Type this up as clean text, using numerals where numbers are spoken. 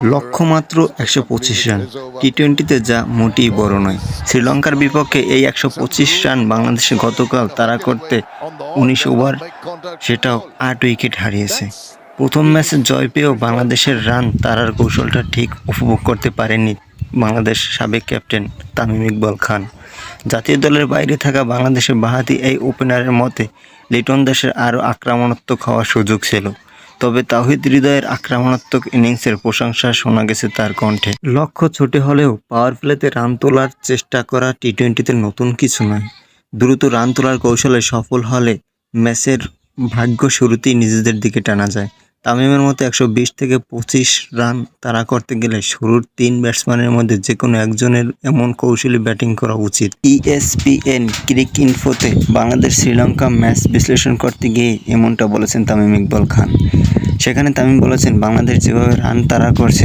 লক্ষ্য মাত্র ১২৫ রান। টি-টোয়েন্টিতে যা মোটেই বড় নয়। শ্রীলঙ্কার বিপক্ষে এই ১২৫ রান বাংলাদেশে গতকাল তাড়া করতে ১৯ ওভার, সেটাও ৮ উইকেট হারিয়েছে। প্রথম ম্যাচে জয় পেয়েও বাংলাদেশের রান তাড়ার কৌশলটা ঠিক উপভোগ করতে পারেননি বাংলাদেশ সাবেক ক্যাপ্টেন তামিম ইকবাল খান। জাতীয় দলের বাইরে থাকা বাংলাদেশের বাঁহাতি এই ওপেনারের মতে লিটন দাসের আরও আক্রমণাত্মক হওয়ার সুযোগ ছিল। তবে তাওহিদ হৃদয়ের আক্রমণাত্মক ইনিংসের প্রশংসা শোনা গেছে তার কণ্ঠে। লক্ষ্য ছোট হলেও পাওয়ার প্লেতে রান তোলার চেষ্টা করা টি-টোয়েন্টিতে নতুন কিছু নয়। দ্রুত রান তোলার কৌশলে সফল হলে ম্যাচের ভাগ্য শুরুতেই নিজেদের দিকে টানা যায়। তামিমের মতো ১২০ থেকে ২৫ রান তাড়া করতে গেলে শুরুর ৩ ব্যাটসম্যানের মধ্যে যেকোনো একজনের এমন কৌশলী ব্যাটিং করা উচিত। ESPN ক্রিকইনফোতে বাংলাদেশ শ্রীলঙ্কা ম্যাচ বিশ্লেষণ করতে গিয়ে এমনটা বলেছেন তামিম ইকবাল খান। সেখানে তামিম বলেছেন, বাংলাদেশ যেভাবে রান তাড়া করছে